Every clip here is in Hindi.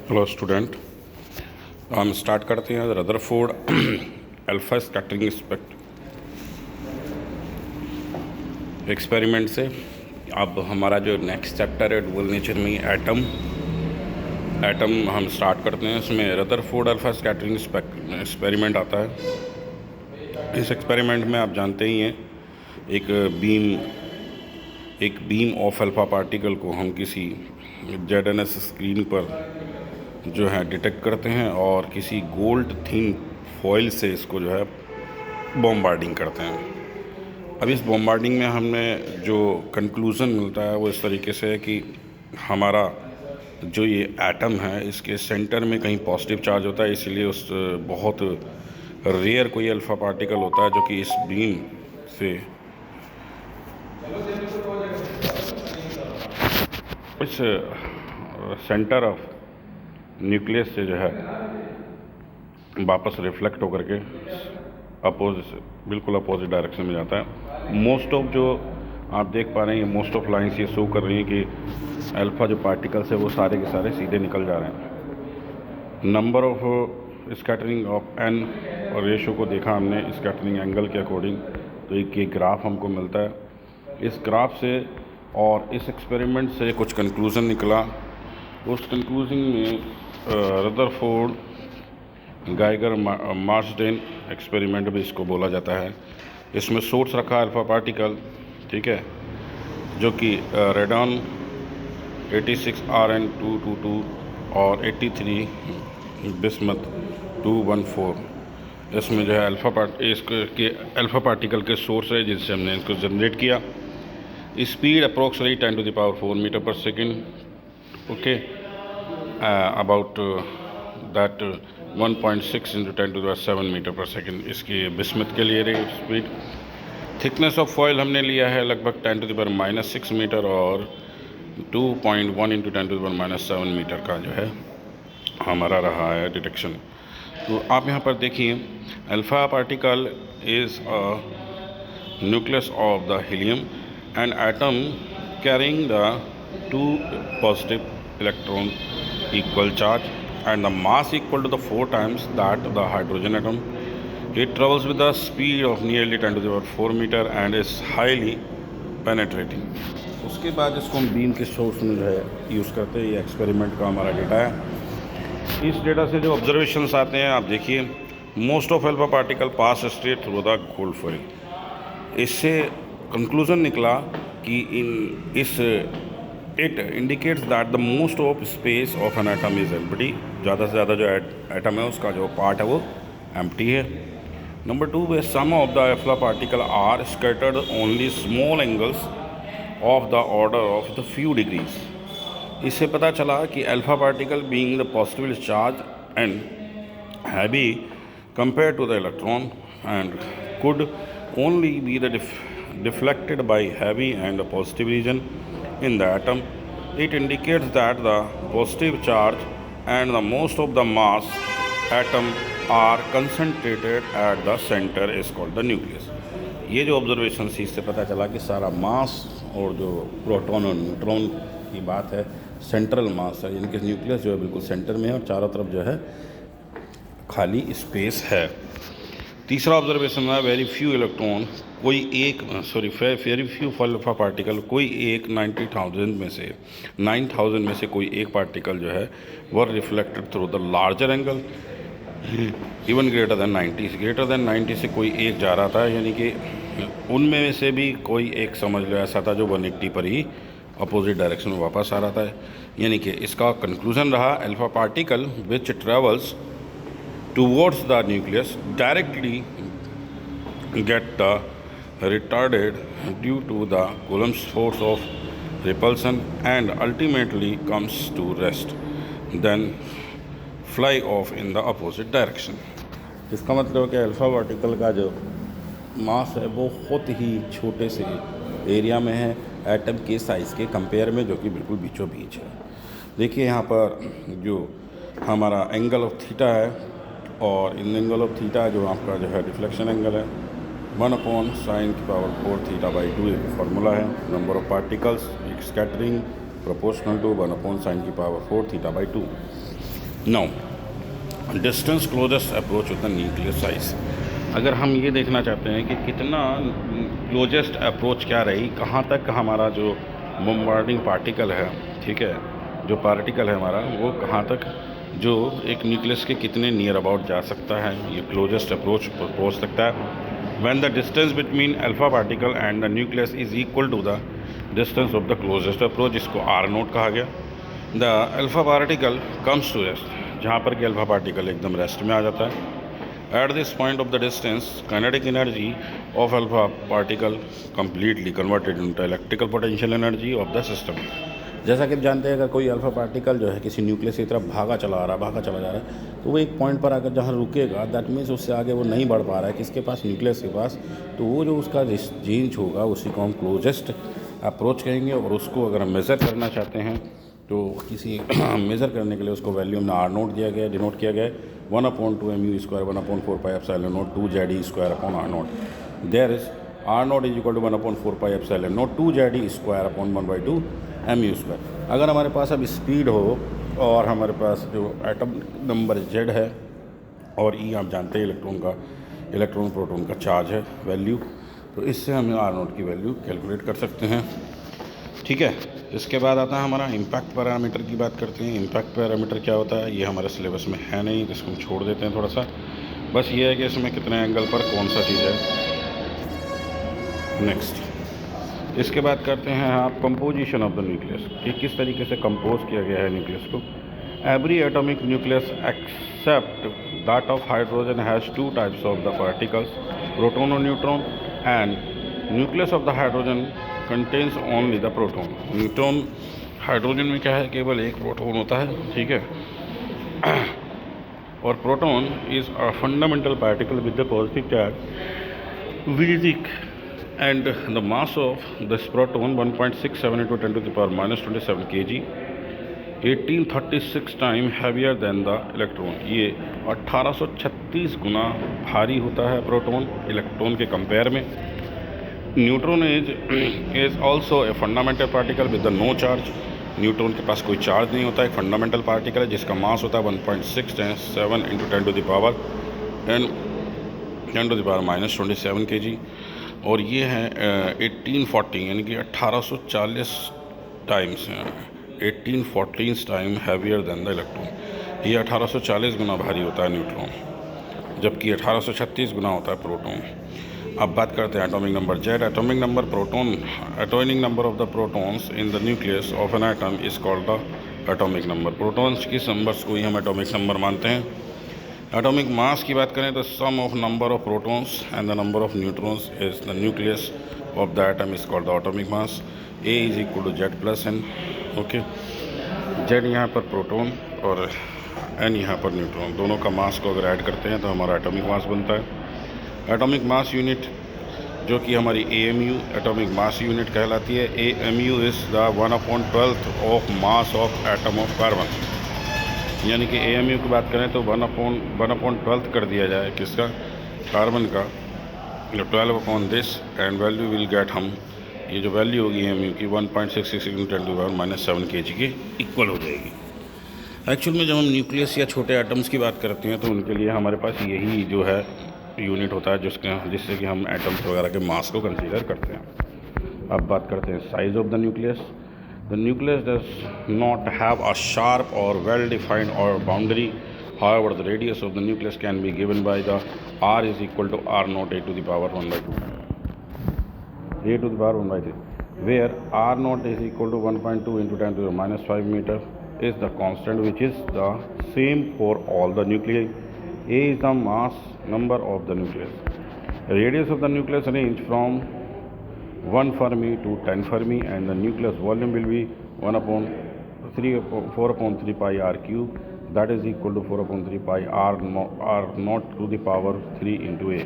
हेलो स्टूडेंट, हम स्टार्ट करते हैं रदरफोर्ड अल्फा स्कैटरिंग एक्सपेरिमेंट से। अब हमारा जो नेक्स्ट चैप्टर है डुअल नेचर में एटम हम स्टार्ट करते हैं। इसमें रदरफोर्ड अल्फा स्कैटरिंग एक्सपेरिमेंट आता है। इस एक्सपेरिमेंट में आप जानते ही हैं, एक बीम ऑफ अल्फा पार्टिकल को हम किसी ZNS स्क्रीन पर जो है डिटेक्ट करते हैं और किसी गोल्ड थिन फॉइल से इसको जो है बॉम्बार्डिंग करते हैं। अब इस बॉम्बार्डिंग में हमें जो कंक्लूज़न मिलता है वो इस तरीके से है कि हमारा जो ये एटम है इसके सेंटर में कहीं पॉजिटिव चार्ज होता है, इसीलिए उस बहुत रेयर कोई अल्फ़ा पार्टिकल होता है जो कि इस बीम से इस सेंटर ऑफ न्यूक्लियस से जो है वापस रिफ्लेक्ट होकर के बिल्कुल अपोजिट डायरेक्शन में जाता है। मोस्ट ऑफ जो आप देख पा रहे हैं, मोस्ट ऑफ लाइंस ये शो कर रही हैं कि अल्फ़ा जो पार्टिकल्स है वो सारे के सारे सीधे निकल जा रहे हैं। Number of scattering of n और रेशो को देखा हमने स्कैटरिंग एंगल के अकॉर्डिंग, तो एक ये ग्राफ हमको मिलता है। इस ग्राफ से और इस एक्सपेरिमेंट से कुछ कंक्लूज़न निकला। उस कंक्लूजन में रदरफोर्ड गाइगर मार्सडेन एक्सपेरिमेंट भी इसको बोला जाता है। इसमें सोर्स रखा अल्फ़ा पार्टिकल, ठीक है, जो कि रेडॉन 86Rn222 और 83 बिस्मथ 214 इसमें जो है अल्फ़ा पार्टिकल के सोर्स है जिससे हमने इसको जनरेट किया। Speed approximately 10⁴ metre per second, okay, about that 1.6 × 10⁷ metre per second इसकी बिस्मथ के लिए रही स्पीड। थिकनेस ऑफ फॉयल हमने लिया है लगभग 10⁻⁻6 मीटर और 2.1 × 10⁻⁷ मीटर का जो है हमारा रहा है डिटेक्शन। तो आप यहाँ पर देखिए, alpha particle is a nucleus of the helium and atom carrying the 2 positive electron equal charge and the mass equal to the 4 times that the hydrogen atom. It travels with the speed of nearly 10⁴ meter and is highly penetrating. उसके बाद इसको हम बीम के सोर्स में जो है यूज़ करते हैं। ये एक्सपेरिमेंट का हमारा डेटा है। इस डेटा से जो ऑब्जर्वेशंस आते हैं आप देखिए, most of alpha particle pass straight through the gold foil. इससे कंक्लूज़न निकला कि it indicates that the most of space of an atom is empty. ज़्यादा से ज़्यादा जो एटम है उसका जो पार्ट है वो एम्प्टी है। नंबर 2 है sum of the alpha particle are scattered only small angles of the order of the few degrees. इससे पता चला कि alpha particle being the positively charge and heavy compare to the electron and could only be the deflected by heavy and positive region in the atom. It indicates that the positive charge and the most of the mass atom are concentrated at the center is called the nucleus. ये जो ऑब्जर्वेशन से इससे पता चला कि सारा मास और जो प्रोटॉन और न्यूट्रॉन की बात है सेंट्रल मास है, यानी कि न्यूक्लियस जो है बिल्कुल सेंटर में है और चारों तरफ जो है खाली स्पेस है। तीसरा ऑब्जर्वेशन है very few electron, very few alpha particle, कोई एक 9000 में से कोई एक पार्टिकल जो है were reflected through the larger angle even greater than 90 से कोई एक जा रहा था, यानी कि उनमें से भी कोई एक समझ लो ऐसा था जो 180 पर ही अपोजिट डायरेक्शन में वापस आ रहा था। यानी कि इसका कंक्लूजन रहा alpha particle which travels towards the nucleus directly get retarded due to the Coulomb's force of repulsion and ultimately comes to rest, then fly off in the opposite direction. इसका मतलब है कि अल्फ़ा पार्टिकल का जो मास है वो बहुत ही छोटे से एरिया में है एटम के साइज़ के कंपेयर में, जो कि बिल्कुल बीचों बीच है। देखिए यहाँ पर जो हमारा एंगल ऑफ थीटा है और इन एंगल ऑफ थीटा जो आपका जो है डिफ्लेक्शन एंगल है 1/sin⁴ θ/2 एक फार्मूला है। Number of particles scattering proportional to 1/sin⁴ θ/2। Now distance closest approach with the nucleus size. अगर हम ये देखना चाहते हैं कि कितना क्लोजेस्ट अप्रोच क्या रही, कहाँ तक हमारा जो बम्बार्डिंग पार्टिकल है, ठीक है, जो पार्टिकल है हमारा वो कहाँ तक जो एक न्यूक्लियस के कितने नियर अबाउट जा सकता है, ये क्लोजेस्ट अप्रोच पहुँच सकता है। When the distance between alpha particle and the nucleus is equal to the distance of the closest approach, इसको आर नोट कहा गया। The alpha particle comes to rest, जहाँ पर कि अल्फा पार्टिकल एकदम रेस्ट में आ जाता है। At this point of the distance kinetic energy of alpha particle completely converted into electrical potential energy of the system. जैसा कि आप जानते हैं, अगर कोई अल्फा पार्टिकल जो है किसी न्यूक्लियस की तरफ भागा चला जा रहा है, तो वो एक पॉइंट पर आकर जहाँ रुकेगा, दैट मीन्स उससे आगे वो नहीं बढ़ पा रहा है किसके पास, न्यूक्लियस के पास। तो वो जो उसका रेंज होगा उसी को हम क्लोजेस्ट अप्रोच कहेंगे। और उसको अगर हम मेज़र करना चाहते हैं तो किसी मेज़र करने के लिए उसको वैल्यू में आर नोट दिया गया, डिनोट किया गया है 1/2 mu square 1/4 pi epsilon naught 2 Z square upon R naught. There is R naught is equal to 1/4 pi epsilon naught 2 Z square upon 1/2 mu square. अगर हमारे पास अब स्पीड हो और हमारे पास जो एटम नंबर Z है और E आप जानते हैं इलेक्ट्रॉन प्रोटॉन का चार्ज है वैल्यू, तो इससे हम आर नोट की वैल्यू कैलकुलेट कर सकते हैं, ठीक है। इसके बाद आता है हमारा इम्पैक्ट पैरामीटर की बात करते हैं। इम्पैक्ट पैरामीटर क्या होता है, ये हमारे सिलेबस में है नहीं, तो इसको हम छोड़ देते हैं थोड़ा सा। बस ये है कि इसमें कितने एंगल पर कौन सा चीज़ है। नेक्स्ट इसके बाद करते हैं आप कंपोजिशन ऑफ द न्यूक्लियस, कि किस तरीके से कंपोज किया गया है न्यूक्लियस को। Every atomic nucleus except that of hydrogen has 2 types of the particles, proton और neutron, and nucleus of the hydrogen contains only the proton. Neutron hydrogen में क्या है, केवल एक प्रोटॉन होता है, ठीक है। और proton is a fundamental particle with the positive charge which is and the mass of this proton 1.67 × 10⁻⁻27 kg, 1836 time heavier than the electron. ये 1836 गुना भारी होता है प्रोटॉन इलेक्ट्रॉन के कंपेयर में। Neutron is also a fundamental particle with the no charge. Neutron के पास कोई चार्ज नहीं होता है, एक फंडामेंटल पार्टिकल है जिसका मास होता है 1.67 × 10⁻⁻27 kg, और ये है 1840 यानी कि 1840 times 1814 time heavier than the electron. ये 1840 गुना भारी होता है न्यूट्रॉन, जबकि 1836 गुना होता है प्रोटॉन। अब बात करते हैं atomic number Z। Atomic number of the protons in the nucleus of an atom is called the atomic number. Protons की नंबर्स को ही हम एटॉमिक नंबर मानते हैं। एटॉमिक मास की बात करें तो sum of number of protons and the number of neutrons is the nucleus of the atom is called the atomic mass. A is equal to Z plus N, okay. Z यहाँ पर प्रोटॉन और N यहाँ पर न्यूट्रॉन, दोनों का मास को अगर ऐड करते हैं तो हमारा एटॉमिक मास बनता है। एटॉमिक मास यूनिट जो कि हमारी AMU एटॉमिक मास यूनिट कहलाती है। AMU is the 1/12 of mass of atom of carbon, यानी कि AMU की बात करें तो 1/12 कर दिया जाए किसका, कार्बन का, 12 this, and value will get हम, ये जो वैल्यू होगी AMU की 1.66 × 10⁻⁻7 kg के इक्वल हो जाएगी। एक्चुअल में जब हम न्यूक्लियस या छोटे एटम्स की बात करते हैं तो उनके लिए हमारे पास यही जो है यूनिट होता है जिससे कि हम एटम्स वगैरह के मास को कंसीडर करते हैं। अब बात करते हैं size of the nucleus. The nucleus does not have a sharp और वेल डिफाइंड और boundary, however the radius of the nucleus can be given by the R is equal to R0 a to the power 1/2 a to the power 1/3, where R0 is equal to 1.2 × 10⁻⁻5 meter is the constant which is the same for all the nuclei. A is the mass number of the nucleus. The radius of the nucleus range from 1 Fermi to 10 Fermi, and the nucleus volume will be 4/3 pi r cube, that is equal to 4/3 pi r naught to the power 3 into a,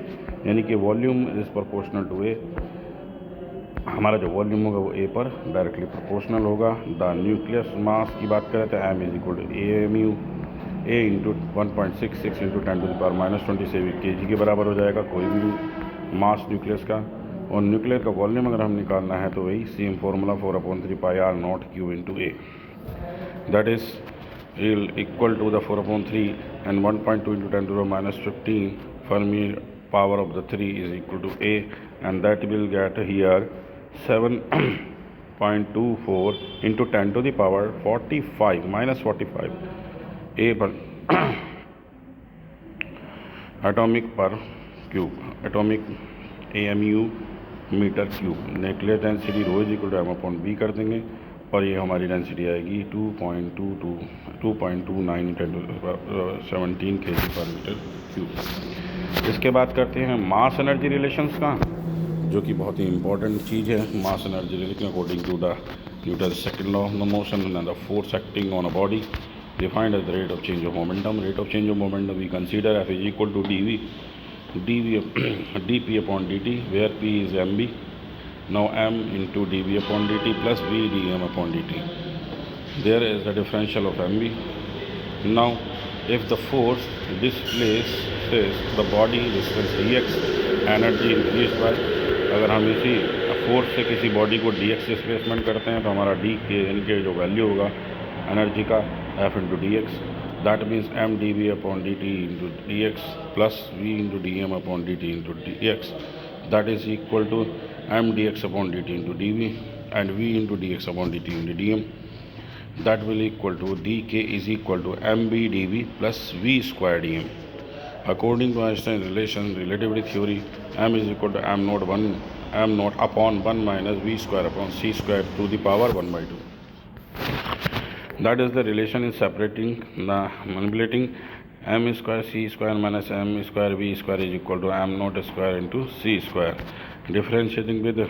यानी कि volume is proportional to A. हमारा जो वॉल्यूम होगा वो ए पर डायरेक्टली प्रोपोर्शनल होगा। द न्यूक्लियस मास की बात करें तो M is equal to AMU A into 1.66 × 10⁻⁻27 kg के बराबर हो जाएगा कोई भी मास न्यूक्लियस का। और न्यूक्लियर का वॉल्यूम अगर हम निकालना है तो वही same formula 4/3 pi r naught cube into A, that is will equal to the 4/3 and 1.2 into 10 to the minus 15 Fermi power of the 3 is equal to A, and that will get here 7.24 into 10 to the power 45 minus 45 A per atomic per cube, atomic AMU metre cube. Nuclear density rho is equal to m/b कर देंगे और ये हमारी डेंसिटी आएगी 2.29 × 10⁻17 kg/m³। इसके बाद करते हैं मास एनर्जी रिलेशंस का, जो कि बहुत ही इंपॉर्टेंट चीज़ है। Mass energy relation according to the Newton second law of the motion and the force acting on a body defined as the rate of change of momentum. Rate of change of momentum we consider F is equal to dp upon dt, where p is mb. Now m into dv upon dt plus v dm upon dt. There is the differential of mb. Now if the force displaces the body distance dx, energy increased by, अगर हम इसी फोर्स से किसी बॉडी को dx डिस्प्लेसमेंट करते हैं तो हमारा d के इनके जो वैल्यू होगा एनर्जी का F into dx, that means m dv upon dt into dx plus v into dm upon dt into dx, that is equal to m dx upon dt into dv and v into dx upon dt into dm, that will equal to dk is equal to mb dv plus v square dm. According to Einstein's relativity theory, m is equal to m naught upon 1 minus v square upon c square to the power 1/2. That is the relation in manipulating m square c square minus m square v square is equal to m naught square into c square. Differentiating with the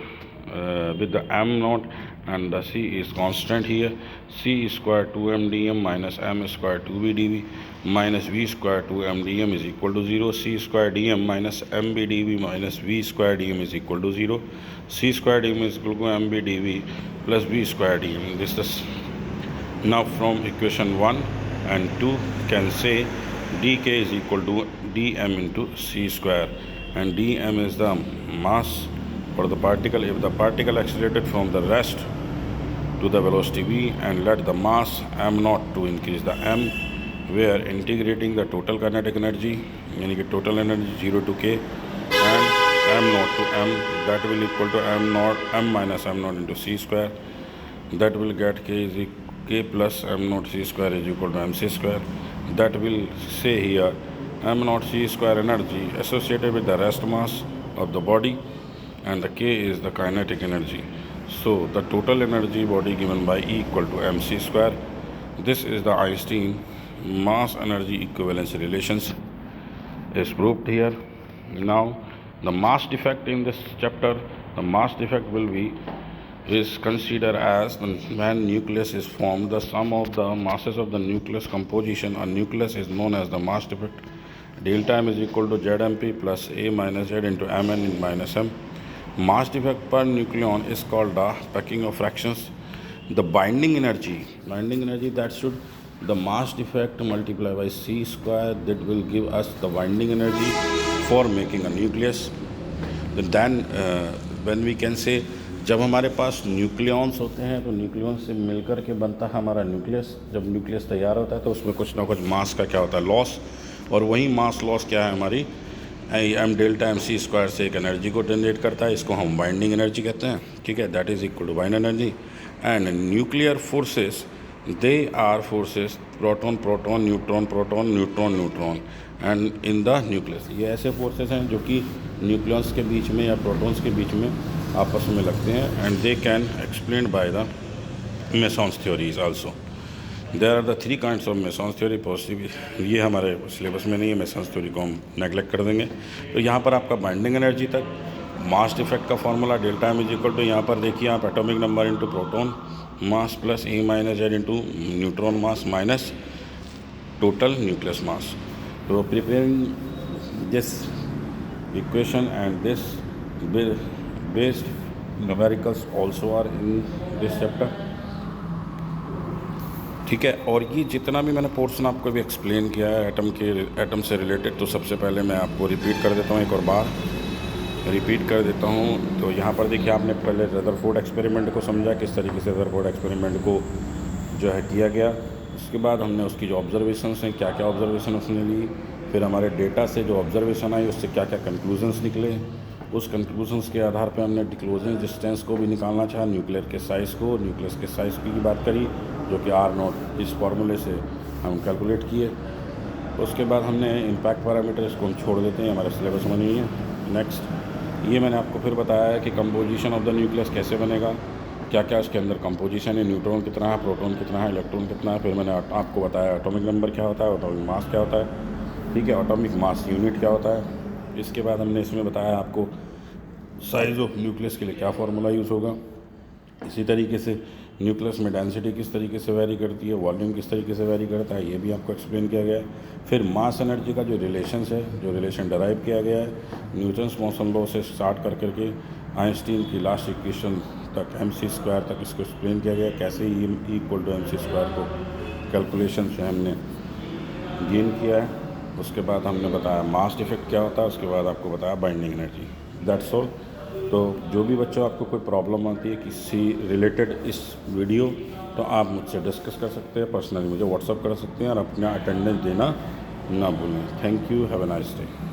m naught and the c is constant here. C square 2m dm minus m square 2v dv minus v square 2m dm is equal to 0. C square dm minus mb dv minus v square dm is equal to 0. C square dm is equal to mb dv plus v square dm. This is now from equation 1 and 2 can say dk is equal to dm into c square, and dm is the mass for the particle. If the particle accelerated from the rest to the velocity v and let the mass m naught to increase the m, where integrating the total kinetic energy, meaning total energy 0 to k and m naught to m, that will equal to m minus m naught into c square. That will get k plus m naught c square is equal to mc square. That will say here m naught c square energy associated with the rest mass of the body, and the k is the kinetic energy. So the total energy body given by E equal to mc square. This is the Einstein mass energy equivalence relations is proved here. Now the mass defect in this chapter, the mass defect will be is considered as when nucleus is formed, the sum of the masses of the nucleus composition or nucleus is known as the mass defect. Delta m is equal to zmp plus a minus z into mn in minus m. Mass defect per nucleon is called the packing of fractions. The binding energy that should the mass defect multiplied by c square, that will give us the binding energy for making a nucleus. Then when we can say जब हमारे पास न्यूक्लियॉन्स होते हैं तो न्यूक्लियॉन्स से मिलकर के बनता है हमारा न्यूक्लियस। जब न्यूक्लियस तैयार होता है तो उसमें कुछ ना कुछ मास का क्या होता है, लॉस, और वही मास लॉस क्या है हमारी m डेल्टा mc स्क्वायर से एक एनर्जी को जनरेट करता है। इसको हम बाइंडिंग एनर्जी कहते हैं, ठीक है। That is equal to bind energy. And nuclear forces, they are forces proton proton neutron proton neutron neutron and in the nucleus. ये ऐसे फोर्सेस हैं जो कि न्यूक्लियस के बीच में या प्रोटॉन्स के बीच में आपस में लगते हैं, and they can explain by the mesons theories also. There are the 3 kinds of mesons theory possible. ये हमारे सिलेबस में नहीं है, मेसॉन्स थ्योरी को हम नेगलेक्ट कर देंगे। तो यहाँ पर आपका बाइंडिंग एनर्जी तक मास डिफेक्ट का formula delta m is equal to, यहाँ पर देखिए आप atomic number into proton mass plus a minus z into neutron mass minus total nucleus mass. तो preparing this equation and this based numericals also are in this chapter, ठीक है। और ये जितना भी मैंने पोर्शन आपको भी एक्सप्लेन किया है एटम से रिलेटेड, तो सबसे पहले मैं आपको रिपीट कर देता हूँ, एक और बार रिपीट कर देता हूँ। तो यहाँ पर देखिए आपने पहले रदरफोर्ड एक्सपेरिमेंट को समझा, किस तरीके से रदरफोर्ड एक्सपेरिमेंट को जो है किया गया। उसके बाद हमने उसकी जो ऑब्जर्वेशंस हैं, क्या क्या ऑब्जर्वेशन उसने ली, फिर हमारे डेटा से जो ऑब्जर्वेशन आई उससे क्या क्या कंक्लूजन्स निकले, उस कंक्लूजन्स के आधार पे हमने डिक्लोजिंग डिस्टेंस को भी निकालना चाहा, न्यूक्लियर के साइज़ को, न्यूक्लियस के साइज़ की बात करी जो कि R0 इस फार्मूले से हम कैलकुलेट किए। उसके बाद हमने इम्पैक्ट पैरामीटर, इसको हम छोड़ देते हैं, हमारे सिलेबस में नहीं है। नेक्स्ट, ये मैंने आपको फिर बताया है कि कंपोजिशन ऑफ द न्यूक्लियस कैसे बनेगा, क्या क्या इसके अंदर कंपोजिशन है, न्यूट्रॉन कितना है, प्रोटॉन कितना है, इलेक्ट्रॉन कितना है। फिर मैंने आपको बताया एटॉमिक नंबर क्या होता है, एटॉमिक मास क्या होता है, ठीक है, एटॉमिक मास यूनिट क्या होता है। इसके बाद हमने इसमें बताया आपको साइज़ ऑफ न्यूक्लियस के लिए क्या फार्मूला यूज़ होगा। इसी तरीके से न्यूक्लियस में डेंसिटी किस तरीके से वेरी करती है, वॉल्यूम किस तरीके से वेरी करता है, ये भी आपको एक्सप्लेन किया गया है। फिर मास एनर्जी का जो रिलेशंस है, जो रिलेशन डराइव किया गया है न्यूटन्स मोशन लॉ से स्टार्ट कर करके आइंस्टीन की लास्ट इक्वेशन तक, mc² तक इसको एक्सप्लेन किया गया है, कैसे E = mc² को कैलकुलेशन से हमने गेन किया है। उसके बाद हमने बताया मास डिफेक्ट क्या होता है, उसके बाद आपको बताया बाइंडिंग एनर्जी। That's all. तो जो भी बच्चों आपको कोई प्रॉब्लम आती है किसी रिलेटेड इस वीडियो, तो आप मुझसे डिस्कस कर सकते हैं, पर्सनली मुझे व्हाट्सअप कर सकते हैं और अपना अटेंडेंस देना ना भूलें। Thank you, have a nice day.